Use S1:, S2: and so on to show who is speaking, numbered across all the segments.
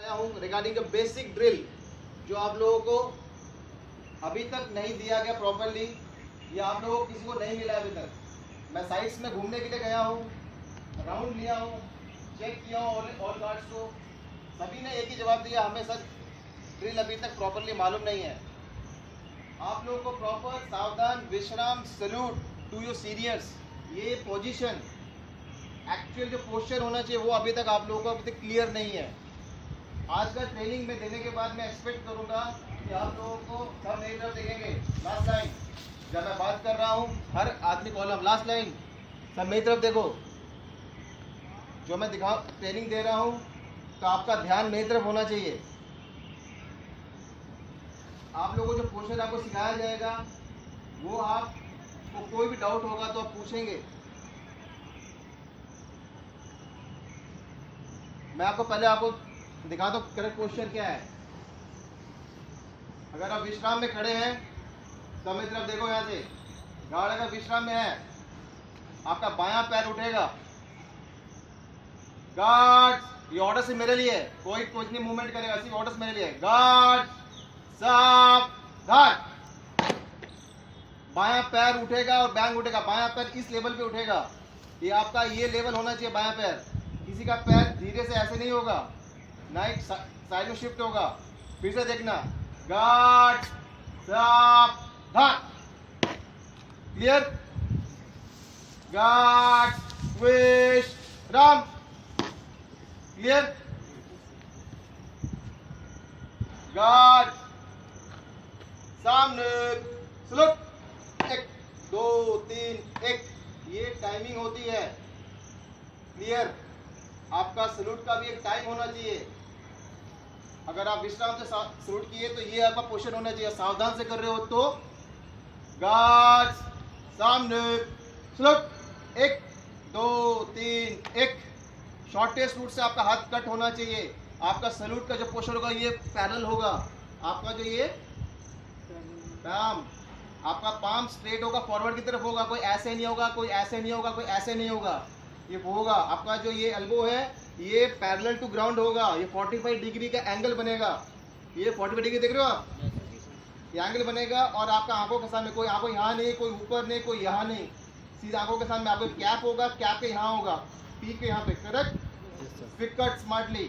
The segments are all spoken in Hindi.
S1: आया हूँ रिगार्डिंग द बेसिक ड्रिल जो आप लोगों को अभी तक नहीं दिया गया प्रॉपरली, या आप लोगों को किसी को नहीं मिला अभी तक। मैं साइट्स में घूमने के लिए गया हूँ, राउंड लिया हूँ, चेक किया हूँ ऑल गार्ड्स को, सभी ने एक ही जवाब दिया, हमें सर ड्रिल अभी तक प्रॉपरली मालूम नहीं है। आप लोगों को प्रॉपर सावधान, विश्राम, सैल्यूट टू योर सीनियर्स, ये पोजीशन एक्चुअल जो पोस्चर होना चाहिए वो अभी तक आप लोगों को अभी तक क्लियर नहीं है। आज का ट्रेनिंग में देने के बाद मैं एक्सपेक्ट करूंगा कि आप लोगों को सब मेरी तरफ देखेंगे। लास्ट लाइन जब मैं बात कर रहा हूँ, हर आदमी कॉलम लास्ट लाइन सब मेरी तरफ देखो। जो मैं ट्रेनिंग दे रहा हूँ तो आपका ध्यान मेरी तरफ होना चाहिए। आप लोगों को जो पोस्चर आपको सिखाया जाएगा वो आपको कोई भी डाउट होगा तो आप पूछेंगे। मैं आपको पहले दिखा दो करेक्ट पोस्चर क्या है। अगर आप विश्राम में खड़े हैं तो मेरी तरफ देखो, यहाँ से गार्ड अगर विश्राम में है आपका बायां पैर उठेगा। गार्ड ये ऑर्डर से मेरे लिए, कोई कुछ नहीं मूवमेंट करेगा, सिर्फ ऑर्डर मेरे लिए। गार्ड सावधान, बायां पैर उठेगा और बैंग उठेगा। बायां पैर इस लेवल पे उठेगा, ये आपका ये लेवल होना चाहिए बायां पैर। किसी का पैर धीरे से ऐसे नहीं होगा, नाइट साइड में शिफ्ट होगा। फिर से देखना, गार्ड सावधान, क्लियर। गार्ड विश्राम, क्लियर। गार्ड सामने सलूट, 1 2 3 1, ये टाइमिंग होती है, क्लियर। आपका सलूट का भी एक टाइम होना चाहिए। अगर आप विश्राम से सलूट किए तो ये आपका पोजीशन होना चाहिए। सावधान से कर रहे हो तो गार्ड सामने सलूट, 1 2 3 1। शॉर्टेस्ट रूट से आपका हाथ कट होना चाहिए। आपका सलूट का जो पोस्चर होगा ये पैरेलल होगा। आपका जो ये पाम, आपका पाम स्ट्रेट होगा, फॉरवर्ड की तरफ होगा। कोई ऐसे नहीं होगा, कोई ऐसे नहीं होगा, कोई ऐसे नहीं होगा, ये वो होगा। आपका जो ये एल्बो है ये पैरेलल टू ग्राउंड होगा। ये 45 डिग्री का एंगल बनेगा। ये 45 डिग्री देख रहे हो आप, ये एंगल बनेगा। और आपका आंखों के सामने, कोई आंखों यहाँ नहीं, कोई ऊपर नहीं, कोई यहाँ नहीं, सीधा आंखों के सामने आपको कैप होगा, कैप के यहाँ होगा, पीक के यहाँ पे, करेक्ट। Pick cut smartly.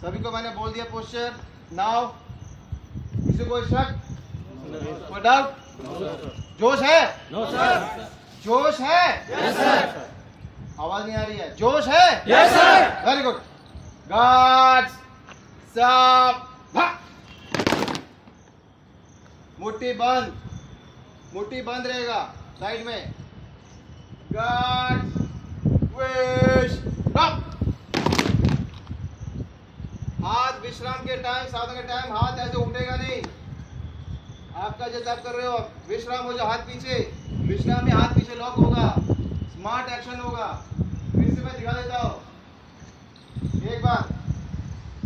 S1: सभी को मैंने बोल दिया पोस्चर। नाउ किसी को शक, कोई डाउट? जोश है?
S2: No sir.
S1: जोश है?
S2: Yes sir.
S1: आवाज नहीं आ रही है। जोश है?
S2: Yes sir.
S1: Very good. Guard सावधान, मुट्ठी बंद, मुट्ठी बंद रहेगा साइड में। गार्ड विश्राम, हाथ विश्राम के टाइम, साधन के टाइम हाथ ऐसे उठेगा नहीं। आपका जैसे आप कर रहे हो, विश्राम हो जाओ, हाथ पीछे। विश्राम में हाथ पीछे लॉक होगा, स्मार्ट एक्शन होगा। फिर से मैं दिखा देता हूं एक बार।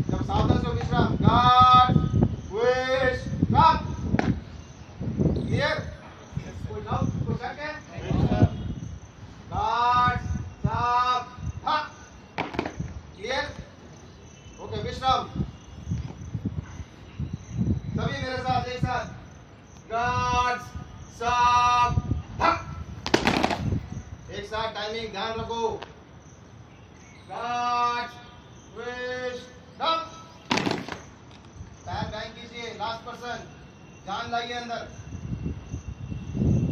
S1: जब सावधान से विश्राम, गार्ड विश्राम, क्लियर। कोई डाउट, कोई शक है? गार्ड सावधान, क्लियर। ओके, विश्राम। सभी मेरे साथ एक साथ, गार्ड सावधान, एक साथ टाइमिंग ध्यान रखो। गार्ड विश्राम, पैर बैंक कीजिए। लास्ट पर्सन, जान लाइए अंदर।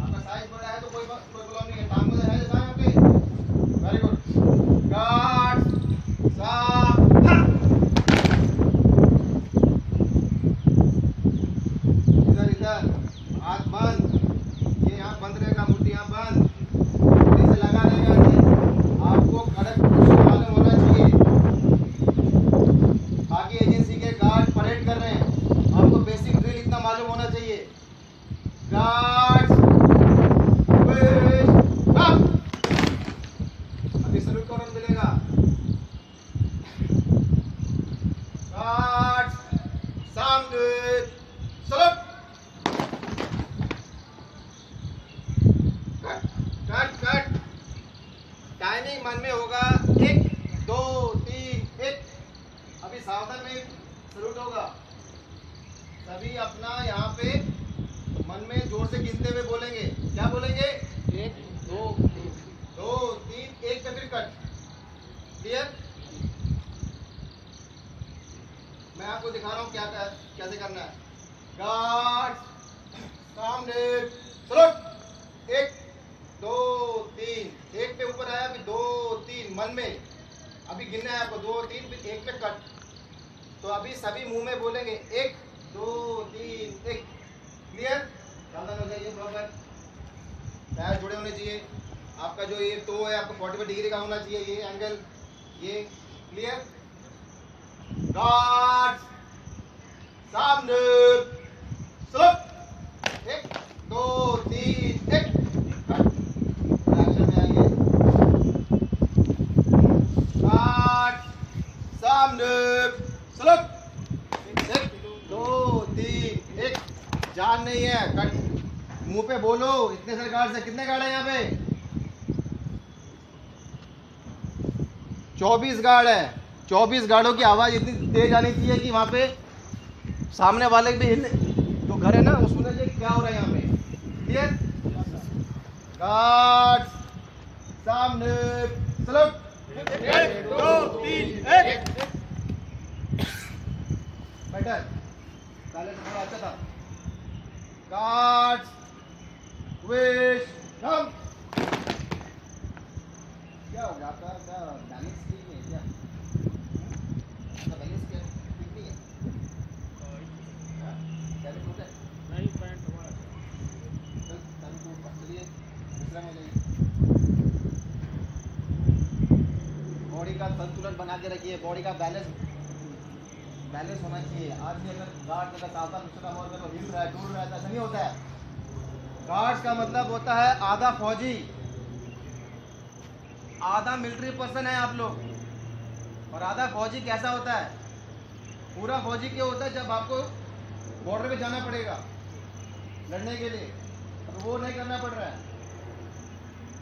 S1: आपका साइज बड़ा है तो कोई प्रॉब्लम नहीं है, टांग में है जैसा पे। Very good. गार्ड सावधान, इधर इधर, हाथ बंद, ये यहाँ बंद रहेगा, मुट्ठी यहाँ बंद, मुट्ठी से लगा रहेगा। आपको कड़क मालूम होना चाहिए। बाकी एजेंसी के गार्ड परेड कर रहे हैं, आपको बेसिक ड्रिल इतना मालूम होना चाहिए। गार्ड विश्राम, अभी सलूट का रन मिलेगा। गार्ड सामने सलूट, कट कट। टाइमिंग मन में होगा, 1 2 3 1। सावधान में सलूट होगा। सभी अपना यहाँ पे मन में जोर से गिनते हुए बोलेंगे। क्या बोलेंगे?
S2: 1 2 3
S1: 2 3 1 पे फिर कट। क्लियर? मैं आपको दिखा रहा हूँ कैसे करना है। गार्ड सामने सलूट। 1 2 3 1 पे ऊपर आया, फिर 2 3 मन में अभी गिनना है आपको। 2 3 फिर 1 पे कट। तो अभी सभी मुंह में बोलेंगे 1 2 3 1। क्लियर? सावधान हो जाइए। प्रॉपर पैर जुड़े होने चाहिए। आपका जो ये टो है आपको 45 डिग्री का होना चाहिए, ये एंगल ये। क्लियर? गार्ड सामने सलूट। 1 2 3 1 कट। एक्शन में आइए। गार्ड सामने सलूट। 1 2 3 1। जान नहीं है, कट। मुंह पे बोलो। इतने सारे गार्ड है, कितने गार्ड है यहाँ पे? 24 गार्ड है। 24 गार्डों की आवाज इतनी तेज आनी चाहिए कि वहां पे सामने वाले भी जो घर है ना वो सुने कि क्या हो रहा है यहाँ पे। क्लियर? गार्ड सामने सलूट।
S2: 1 2 3 1
S1: बेटर पहले तो थोड़ा अच्छा था। Guard wish come. क्या हो गया आपका? क्या बैलेंस ठीक नहीं है क्या? आपका बैलेंस क्या ठीक नहीं है? चलिए टूट है।
S2: नहीं पैंट हमारा
S1: चल चलिए टूट पा। चलिए विश्राम हो जाइए। बॉडी का संतुलन बना के रखिए। बॉडी का बैलेंस होना चाहिए। आदमी अगर गार्ड का सावधान दूसरा और अगर हिल रहा है टूट रहा है तो ऐसा नहीं होता है। गार्ड का मतलब होता है आधा फौजी, आधा मिलिट्री पर्सन है आप लोग। और आधा फौजी कैसा होता है? पूरा फौजी क्या होता है जब आपको बॉर्डर पे जाना पड़ेगा लड़ने के लिए, तो वो नहीं करना पड़ रहा है।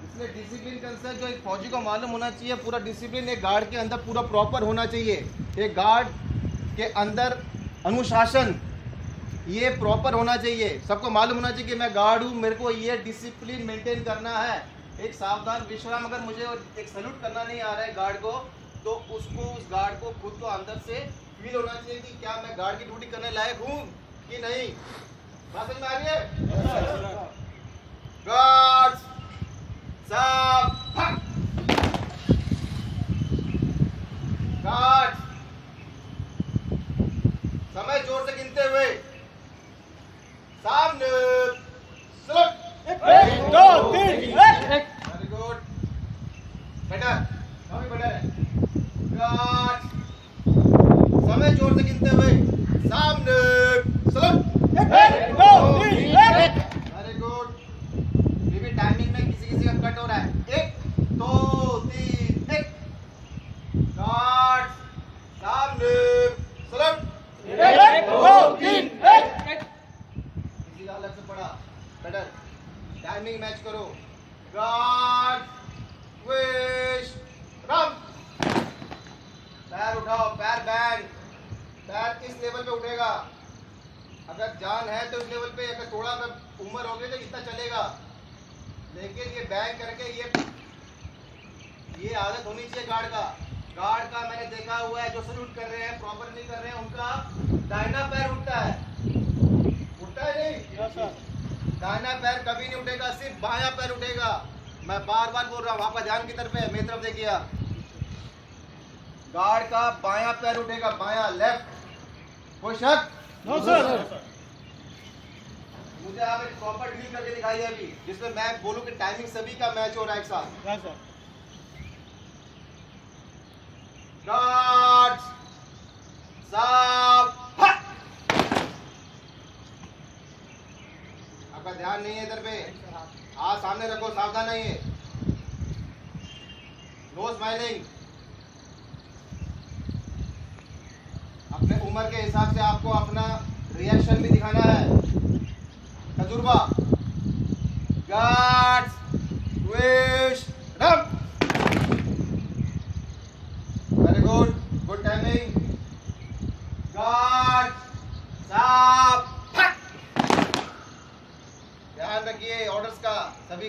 S1: इसलिए डिसिप्लिन कंसेप्ट जो एक फौजी को मालूम होना चाहिए, पूरा डिसिप्लिन एक गार्ड के अंदर पूरा प्रॉपर होना चाहिए। एक गार्ड के अंदर अनुशासन ये प्रॉपर होना चाहिए। सबको मालूम होना चाहिए कि मैं गार्ड हूँ, मेरे को ये डिसिप्लिन मेंटेन करना है। एक सावधान विश्राम, अगर मुझे एक सैल्यूट करना नहीं आ रहा है गार्ड को, तो उसको उस गार्ड को खुद को अंदर से फील होना चाहिए कि क्या मैं गार्ड की ड्यूटी करने लायक हूँ कि नहीं। बात समझ में आ रही है? गार्ड्स सब गार्ड्स समय जोर से गिनते हुए सामने सलूट।
S2: 1 2 3 1
S1: very good. बेटर काफी बेटर है। गार्ड समय जोर से गिनते हुए सामने सलूट।
S2: 1 2 3 1
S1: very good. ये भी टाइमिंग में किसी का कट हो रहा है। 1 2 3 1। गार्ड सामने सलूट।
S2: 1 2 3 1
S1: किसी का अलग से पड़ा। बेटर टाइमिंग मैच करो। गार्ड विश रम। पैर उठाओ, पैर बैंड। पैर इस लेवल पे उठेगा। अगर जान है तो इस लेवल पे, अगर थोड़ा अगर उम्र हो गई तो इतना चलेगा, लेकिन ये बैंड करके ये आदत होनी चाहिए गार्ड का। गार्ड का मैंने देखा हुआ है जो सैल्यूट कर रहे हैं, प्रॉपर नहीं कर रहे हैं, उनका दाहिना पैर उठता है। उठता है नहीं? दाहिना पैर कभी नहीं उठेगा, सिर्फ बायां पैर उठेगा। मैं बार बार बोल रहा हूँ, आपका ध्यान की तरफ है, मेरी तरफ देखिए। गार्ड का बायां पैर उठेगा, बायां लेफ्ट। कोई शक?
S2: No sir.
S1: मुझे आप एक प्रॉपर ड्रिल करके दिखाइए अभी, जिसमें मैं बोलूं कि टाइमिंग सभी का मैच हो रहा है एक साथ।
S2: हां सर।
S1: गार्ड साफ। आपका ध्यान नहीं है इधर पे, हाथ सामने रखो, सावधान नहीं है। No smiling. अपने उम्र के हिसाब से आपको अपना रिएक्शन भी दिखाना है। तजुर्बा। गार्ड्स विश रम। Very good, good timing.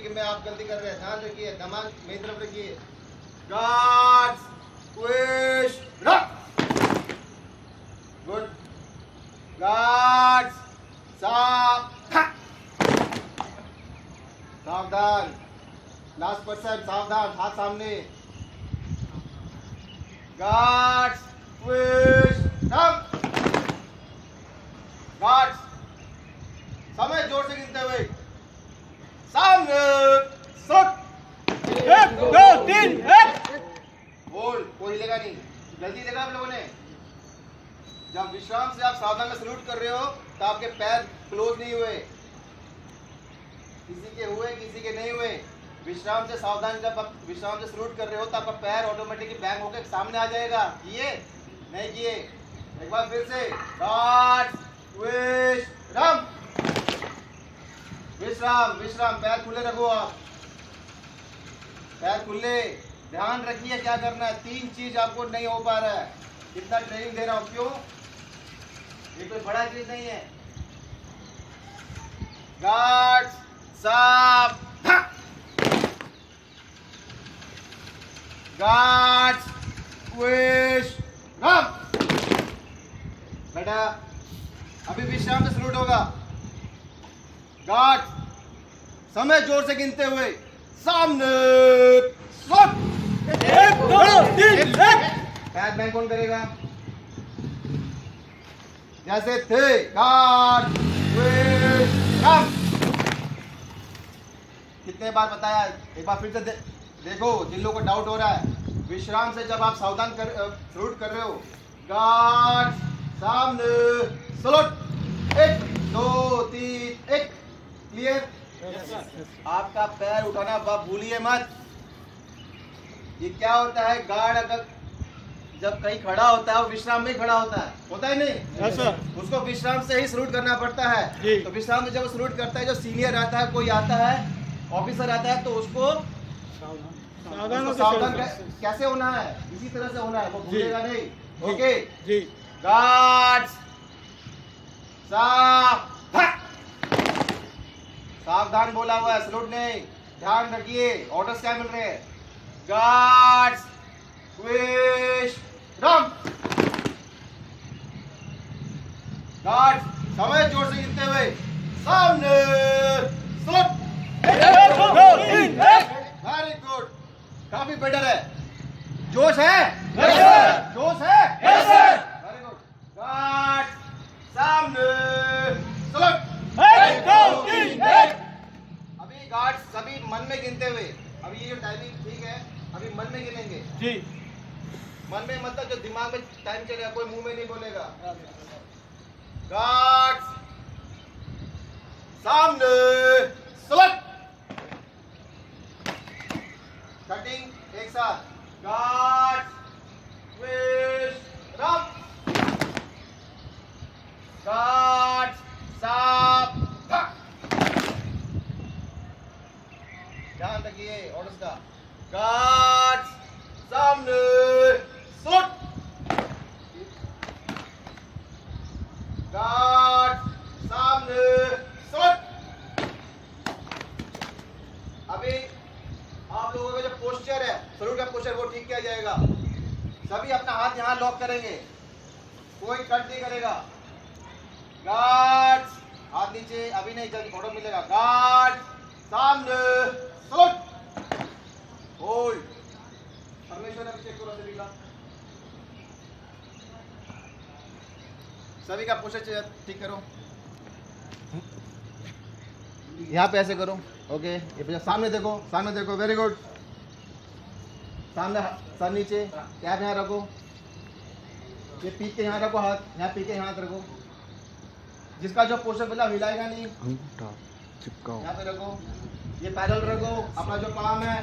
S1: कि मैं आप गलती कर रहे हैं, ध्यान रखिए, दिमाग मेरी तरफ रखिए। गार्ड्स स्विच रख, गुड। गार्ड्स सावधान, लास्ट पर्सन सावधान, हाथ सामने। गार्ड्स स्विच रख, गार्ड्स समय जोर से गिनते हुए सामने शॉट।
S2: 1 2 3 1
S1: बोल, कोई हिलेगा नहीं। गलती देखा आप लोगों ने, जब विश्राम से आप सावधान में सलूट कर रहे हो तो आपके पैर क्लोज नहीं हुए, किसी के हुए किसी के नहीं हुए। विश्राम से सावधान, जब आप विश्राम से सलूट कर रहे हो तो आपका पैर ऑटोमेटिकली बैक होकर सामने आ जाएगा। किए नहीं किए? एक बार फिर से, गार्ड्स विश्राम, विश्राम विश्राम, पैर खुले रखो आप, पैर खुले। ध्यान रखिए क्या करना है, 3 चीज आपको नहीं हो पा रहा है। इतना ट्रेनिंग दे रहा हूं, क्यों? ये कोई बड़ा चीज नहीं है। गार्ड्स साफ, गार्ड्स विश्राम। बेटा अभी विश्राम से सलूट होगा। गार्ड्स समय जोर से गिनते हुए सामने शॉट।
S2: 1 2 3 1
S1: पैर बैंक कौन करेगा? जैसे थे, गार्ड विश्राम। कितने बार बताया, एक बार फिर से देखो, जिन लोगों को डाउट हो रहा है। विश्राम से जब आप सावधान कर सलूट कर रहे हो, गार्ड सामने सलूट, 1 2 3 1, क्लियर? आपका पैर उठाना आप भूलिए मत। ये क्या होता है, गार्ड अगर जब कहीं खड़ा होता है वो विश्राम में खड़ा होता है नहीं?
S2: Yes sir.
S1: उसको विश्राम से ही सलूट करना पड़ता है।
S2: जी।
S1: तो विश्राम में जब वो सलूट करता है, जो सीनियर आता है, कोई आता है, ऑफिसर आता है, तो उसको
S2: सावधान
S1: सावधान कैसे होना है, इसी तरह से होना है, वो भूलेगा नहीं। ओके
S2: जी।
S1: गार्ड्स सावधान बोला हुआ है, सलूट नहीं। ध्यान रखिए, ऑर्डर्स क्या मिल रहे हैं। गार्ड्स विश्राम, गार्ड्स समय जोर से गिनते हुए सामने सलूट।
S2: 1 2 3 1
S1: वेरी गुड, काफी बेटर है। जोश है?
S2: Yes sir.
S1: जोश है?
S2: Yes sir.
S1: Very good. Guard सामने सलूट।
S2: 1 2 3 1
S1: अभी गार्ड सभी मन में गिनते हुए, अभी ये जो टाइमिंग ठीक है, अभी मन में गिनेंगे।
S2: जी।
S1: मन में मतलब जो दिमाग में टाइम चलेगा, कोई मुंह में नहीं बोलेगा। गार्ड सामने सलूट। कटिंग एक साथ, गार्ड विश्राम, गार्ड साफ। ध्यान रखिए ऑर्डर्स का। गार्ड सामने सलूट, गार्ड सामने सलूट। अभी आप लोगों का जो पोस्चर है, सलूट का पोस्चर, वो ठीक किया जाएगा। सभी अपना हाथ यहाँ लॉक करेंगे, कोई कट नहीं करेगा। गार्ड हाथ नीचे, अभी नहीं, जल्दी फोटो मिलेगा। गार्ड सामने सलूट, होल्ड। परमेश्वर अभी चेक करो सभी का, सभी का पोस्चर ठीक करो। यहाँ पे ऐसे करो, ओके। ये भैया सामने देखो, सामने देखो, वेरी गुड। सामने सर नीचे, कैप यहाँ रखो, ये पीक के यहाँ रखो, हाथ यहाँ पीक के हाथ रखो। जिसका जो पोस्चर मिला हिलाएगा नहीं,
S3: अंगूठा चिपकाओ,
S1: यहाँ पे रखो। ये पैरल रखो, अपना जो पाम है,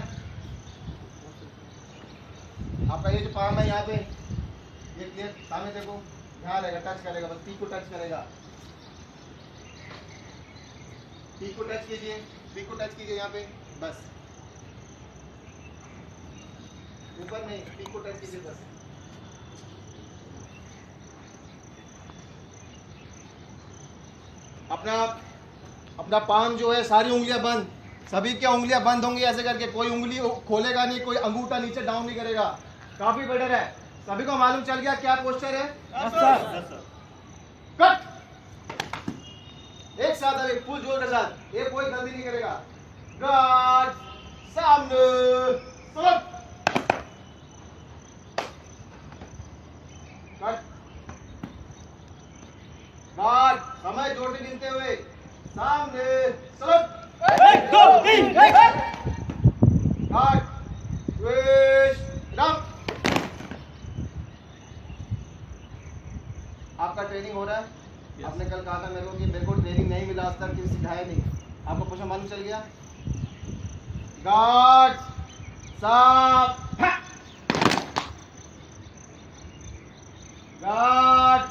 S1: आपका ये जो पाम है यहाँ पे, ये क्लियर, सामने देखो, यहाँ रहेगा, टच करेगा, बस पीक को टच करेगा। पीक को टच कीजिए, पीक को टच कीजिए यहाँ पे, बस ऊपर नहीं, पीक को टच कीजिए बस। अपना अपना पाम जो है, सारी उंगलियां बंद, सभी की उंगलियां बंद होंगी ऐसे करके, कोई उंगली खोलेगा नहीं, कोई अंगूठा नीचे डाउन नहीं करेगा। काफी बेटर है। सभी को मालूम चल गया क्या पोस्चर है? कट। एक साथ अभी फुल जोर के साथ, ये कोई गलती नहीं करेगा। गार्ड सामने सलट। कट। गार्ड समय जोड़ते गिनते हुए सामने सलट।
S2: 1 2 3 1
S1: गार्ड ट्विस्ट रन। आपका ट्रेनिंग हो रहा है। आपने कल कहा था मेरे को ट्रेनिंग नहीं मिला आज तक, किसी सिखाया नहीं। आपको क्वेश्चन मालूम चल गया? गार्ड साफ। Guard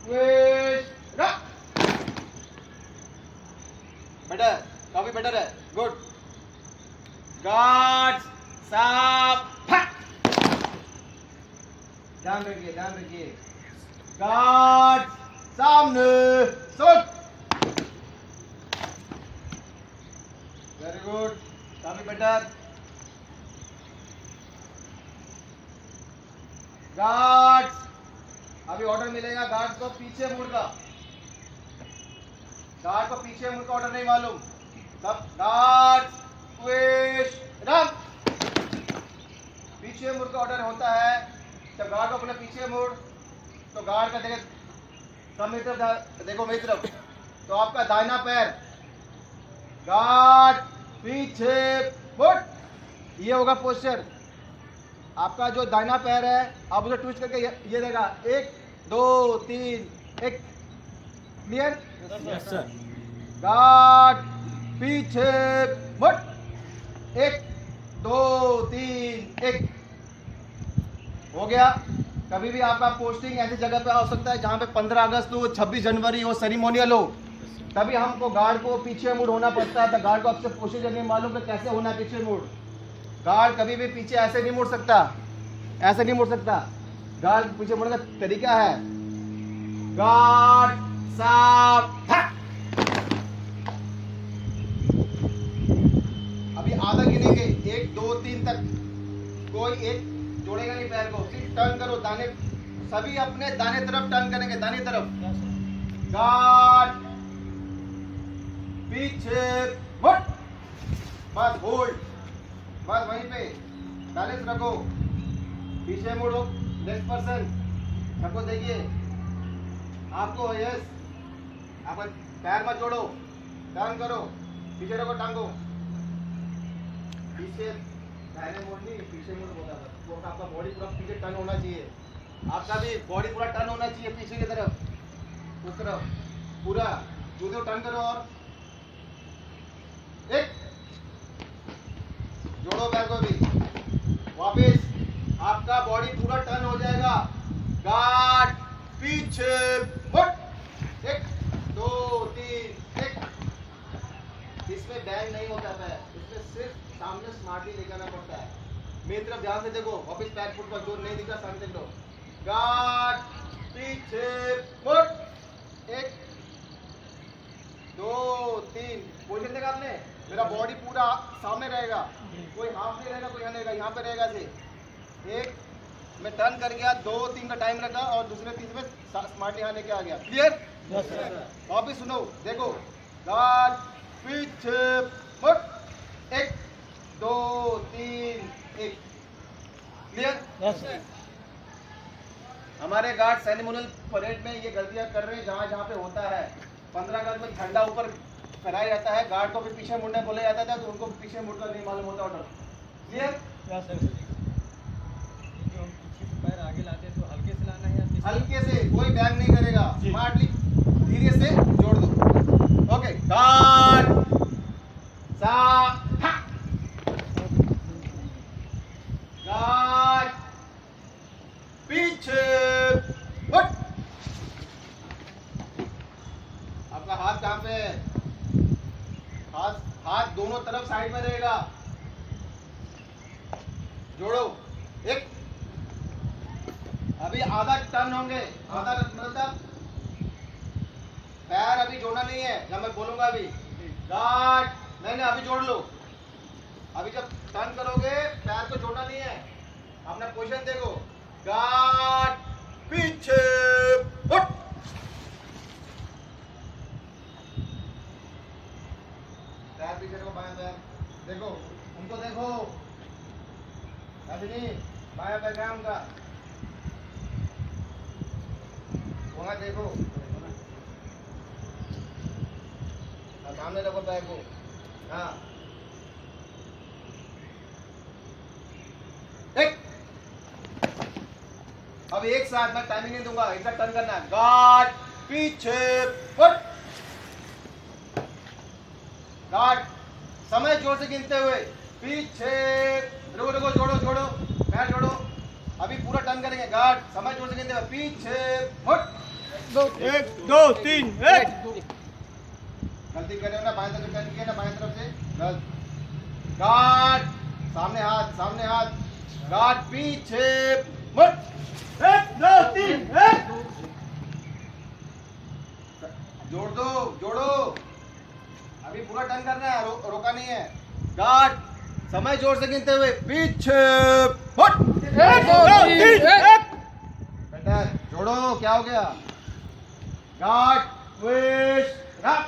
S1: twist run. बेटर, काफी बेटर है, गुड। गार्ड साफ। ध्यान रखिए, ध्यान रखिए। गार्ड सामने शॉट। वेरी गुड, काफी बेटर। गार्ड, अभी ऑर्डर मिलेगा गार्ड को पीछे मुड़ का। गार्ड को पीछे मुड़ का ऑर्डर नहीं मालूम। सब गार्ड ट्विस्ट रन। पीछे मुड़ का ऑर्डर होता है जब गार्ड को अपने पीछे मुड़, तो गार्ड का देखे सब मेरी तरफ देखो, मेरी तरफ, तो आपका दाहिना पैर गार्ड पीछे फुट, ये होगा पोस्चर। आपका जो दाहिना पैर है आप उसे ट्विस्ट करके ये देगा 1 2 3 1। क्लियर?
S2: Yes sir.
S1: गार्ड पीछे फुट 1 2 3 1। हो गया। कभी भी आपका पोस्टिंग ऐसी जगह पे हो सकता है जहां पे 15 अगस्त हो, 26 जनवरी हो, सेरिमोनियल हो, तभी हमको गार्ड को पीछे मुड़ होना पड़ता है। तो गार्ड को आपसे प्रोसीजर नहीं मालूम कि कैसे होना है पीछे मुड़। गार्ड कभी भी पीछे ऐसे नहीं मुड़ सकता, ऐसे नहीं मुड़ सकता। गार्ड पीछे मुड़ने का तरीका है गार्ड साफ। अभी आधा गिनेंगे 1 2 3 तक, कोई एक जोड़ेगा नहीं पैर को, सिर्फ टर्न करो दाने, सभी अपने दाने तरफ टर्न करेंगे, दाने तरफ। गार्ड पीछे मुड़, बस होल्ड, बस वहीं पे बैलेंस रखो। पीछे मुड़ो, नेक्स्ट पर्सन सबको देखिए आपको। यस, आप पैर मत जोड़ो, टर्न करो, पीछे रखो टांगो। पीछे दाहिने मुड़ नहीं, पीछे मुड़ होगा बस। वो आपका बॉडी पूरा पीछे टर्न होना चाहिए, आपका भी बॉडी पूरा टर्न होना चाहिए पीछे की तरफ, उस तरफ पूरा जो टर्न करो। और एक जोड़ो पैर को भी, वापिस आपका बॉडी पूरा टर्न हो जाएगा। गार्ड पीछे मुड़ 1 2 3 1। इसमें बैंग नहीं होता है, इसमें सिर्फ सामने स्मार्टली लेकर आना पड़ता है। मेरी तरफ ध्यान से देखो, वापिस पैर फुट पर जोर नहीं दिखा, सामने देख लो। गार्ड पीछे मुड़ 1 2 3। पोजीशन देखा आपने? मेरा बॉडी पूरा सामने रहेगा, कोई हाफ नहीं रहेगा, कोई रहेगा, यहाँ पे रहेगा से। 1 मैं टर्न कर गया, 2 3 का टाइम रखा और दूसरे तीसरे में स्मार्टली यहाँ लेके आ गया। क्लियर? वापिस सुनो, देखो। गार्ड पीछे मुड़ 1 2 3 1। क्लियर? हमारे गार्ड सेरेमोनियल परेड में ये गलतियां कर रहे हैं जहां जहां पे होता है। 15 अगस्त में झंडा ऊपर फहराया जाता है, गार्ड को भी पीछे मुड़ने बोला जाता था, तो उनको पीछे मुड़कर नहीं मालूम होता ऑर्डर। क्लियर?
S4: पैर आगे लाते हैं तो हल्के से लाना है,
S1: हल्के से, कोई बैग नहीं करेगा, स्मार्टली धीरे से जोड़ दो। ओके, गार्ड साफ। गार्ड पीछे मुड़। आपका हाथ कहाँ पे है? हाथ दोनों तरफ साइड में रहेगा। जोड़ो 1। अभी आधा टर्न होंगे, आधा मतलब पैर अभी जोड़ना नहीं है, जब मैं बोलूंगा अभी। गार्ड नहीं, अभी जोड़ लो। अभी जब टर्न करोगे पैर को छोड़ना नहीं है, अपना पोजीशन देखो, गार्ड पीछे उठ, पैर पीछे रखो, बायां पैर देखो, उनको देखो, अभी नहीं, बायां पैर कहाँ है उनका, वहां देखो, सामने रखो पैर को, हाँ, एक, अब एक साथ मैं टाइमिंग नहीं दूंगा, एक साथ टर्न करना है, गार्ड पीछे फुट, गार्ड समय जोर से गिनते हुए पीछे, रुको रुको, जोड़ो जोड़ो, पैर जोड़ो, अभी पूरा टर्न करेंगे, गार्ड समय जोर से गिनते हुए पीछे फुट,
S2: 1 2 3 1
S1: गलती कर रहे हो ना, बाएं तरफ टर्न किया ना, बाएं तरफ से गलत, गार्ड सामने हाथ, गार्ड पीछे मुट,
S2: 1 2 3 1
S1: जोड़ दो, जोड़ो, अभी पूरा टर्न करना है, रोका नहीं है, गार्ड समय जोर से गिनते हुए पीछे मुट,
S2: 1 2 3 1
S1: बेटर जोड़ो, क्या हो गया, गार्ड ट्विस्ट रख,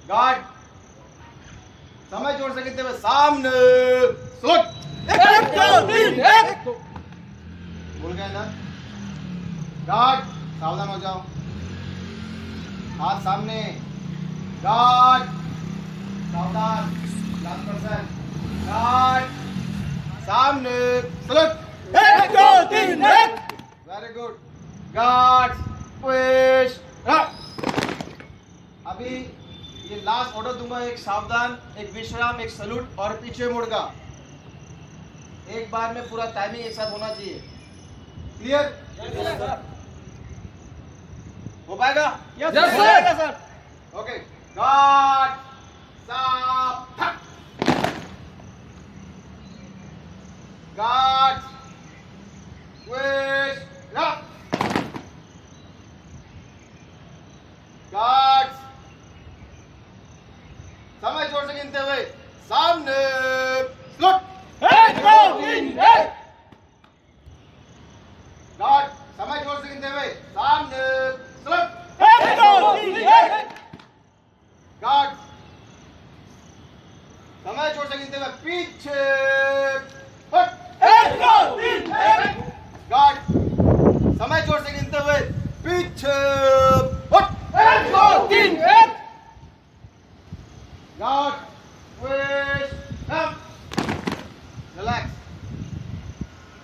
S1: गार्ड समय जोर से गिनते हुए सामने सुट,
S2: 1 2 3 1
S1: भूल गए ना, गार्ड सावधान हो जाओ, हाथ सामने, गार्ड सावधान, लास्ट पर्सन, गार्ड सामने salute,
S2: 1 2 3 1
S1: very good, guard twist रख, अभी ये लास्ट ऑर्डर दूंगा, एक सावधान, एक विश्राम, एक सलूट और पीछे मुड़ का, एक बार में पूरा टाइमिंग एक साथ होना चाहिए, क्लियर, हो पाएगा,
S2: यस सर
S1: ओके, गार्ड साफ थक, गार्ड ट्विस्ट रख, गार्ड समय जोर से गिनते हुए सामने स्लुट,
S2: 1 2 3 1
S1: गार्ड समय जोर से गिनते हुए सामने स्लुट,
S2: 1 2 3 1
S1: गार्ड समय जोर से गिनते हुए पीछे फुट,
S2: 1 2 3 1
S1: गार्ड समय जोर से गिनते हुए पीछे